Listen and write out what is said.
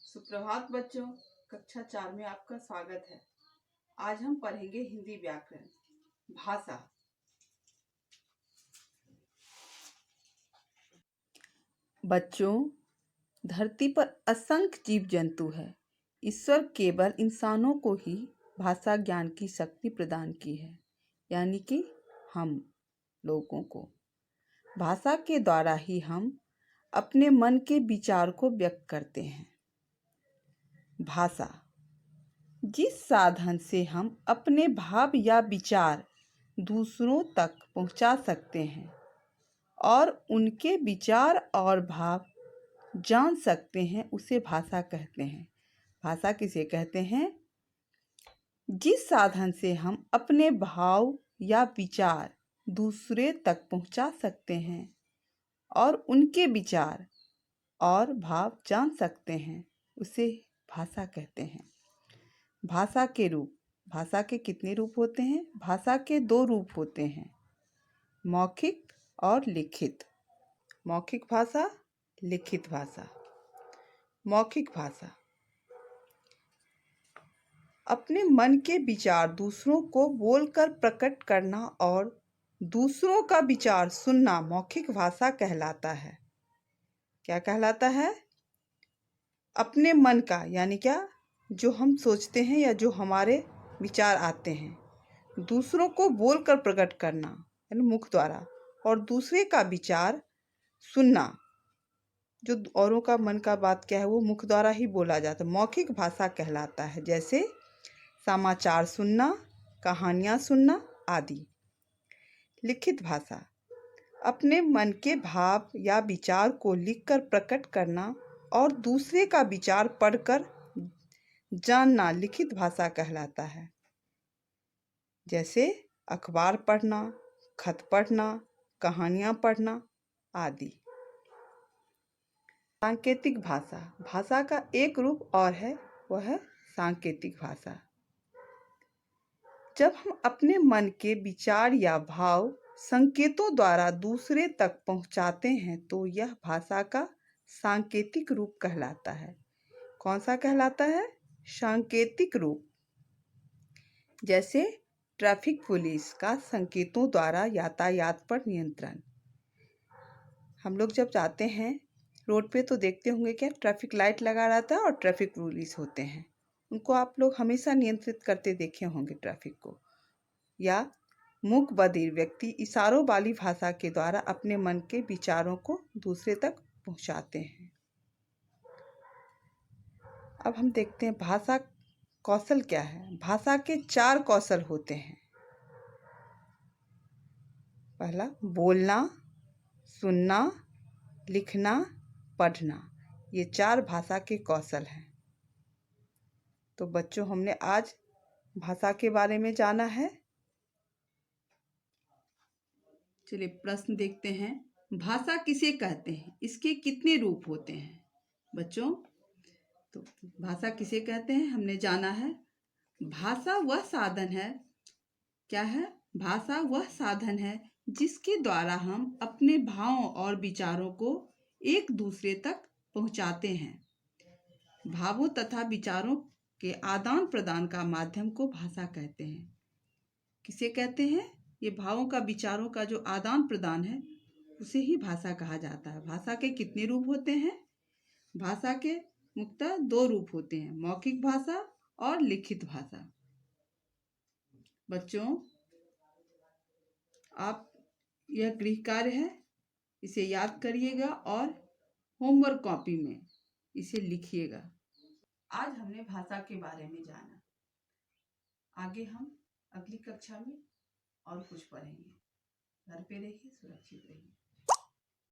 सुप्रभात बच्चों, कक्षा 4 में आपका स्वागत है। आज हम पढ़ेंगे हिंदी व्याकरण, भाषा। बच्चों, धरती पर असंख्य जीव जंतु है। ईश्वर केवल इंसानों को ही भाषा ज्ञान की शक्ति प्रदान की है, यानी कि हम लोगों को। भाषा के द्वारा ही हम अपने मन के विचार को व्यक्त करते हैं। भाषा जिस साधन से हम अपने भाव या विचार दूसरों तक पहुंचा सकते हैं और उनके विचार और भाव जान सकते हैं, उसे भाषा कहते हैं। भाषा किसे कहते हैं? जिस साधन से हम अपने भाव या विचार दूसरे तक पहुंचा सकते हैं और उनके विचार और भाव जान सकते हैं, उसे भाषा कहते हैं। भाषा के रूप, भाषा के कितने रूप होते हैं? भाषा के 2 रूप होते हैं, मौखिक और लिखित। मौखिक भाषा, लिखित भाषा। मौखिक भाषा अपने मन के विचार दूसरों को बोलकर प्रकट करना और दूसरों का विचार सुनना मौखिक भाषा कहलाता है। क्या कहलाता है? अपने मन का, यानी क्या, जो हम सोचते हैं या जो हमारे विचार आते हैं, दूसरों को बोलकर प्रकट करना यानी मुख द्वारा, और दूसरे का विचार सुनना, जो औरों का मन का बात क्या है वो मुख द्वारा ही बोला जाता है, मौखिक भाषा कहलाता है। जैसे समाचार सुनना, कहानियाँ सुनना आदि। लिखित भाषा अपने मन के भाव या विचार को लिखकर प्रकट करना और दूसरे का विचार पढ़कर जानना लिखित भाषा कहलाता है। जैसे अखबार पढ़ना, खत पढ़ना, कहानियाँ पढ़ना आदि। सांकेतिक भाषा, भाषा का एक रूप और है, वह है सांकेतिक भाषा। जब हम अपने मन के विचार या भाव संकेतों द्वारा दूसरे तक पहुंचाते हैं तो यह भाषा का सांकेतिक रूप कहलाता है। कौन सा कहलाता है? सांकेतिक रूप। जैसे ट्रैफिक पुलिस का संकेतों द्वारा यातायात पर नियंत्रण। हम लोग जब जाते हैं रोड पे तो देखते होंगे क्या, ट्रैफिक लाइट लगा रहता है और ट्रैफिक पुलिस होते हैं। उनको आप लोग हमेशा नियंत्रित करते देखे होंगे ट्रैफिक को। या मूक बधिर व्यक्ति इशारों वाली भाषा के द्वारा अपने मन के विचारों को दूसरे तक पहुंचाते हैं। अब हम देखते हैं भाषा कौशल क्या है। भाषा के 4 कौशल होते हैं। पहला बोलना, सुनना, लिखना, पढ़ना। ये 4 भाषा के कौशल हैं। तो बच्चों, हमने आज भाषा के बारे में जाना है। चलिए प्रश्न देखते हैं। भाषा किसे कहते हैं? इसके कितने रूप होते हैं? बच्चों, तो भाषा किसे कहते हैं हमने जाना है। भाषा वह साधन है, क्या है? भाषा वह साधन है जिसके द्वारा हम अपने भावों और विचारों को एक दूसरे तक पहुंचाते हैं। भावों तथा विचारों के आदान प्रदान का माध्यम को भाषा कहते हैं। किसे कहते हैं? ये भावों का, विचारों का जो आदान प्रदान है उसे ही भाषा कहा जाता है। भाषा के कितने रूप होते हैं? भाषा के मुख्यतः 2 रूप होते हैं, मौखिक भाषा और लिखित भाषा। बच्चों, आप यह गृह कार्य है, इसे याद करिएगा और होमवर्क कॉपी में इसे लिखिएगा। आज हमने भाषा के बारे में जाना। आगे हम अगली कक्षा में और कुछ पढ़ेंगे। घर पे रहिए, सुरक्षित रहिए।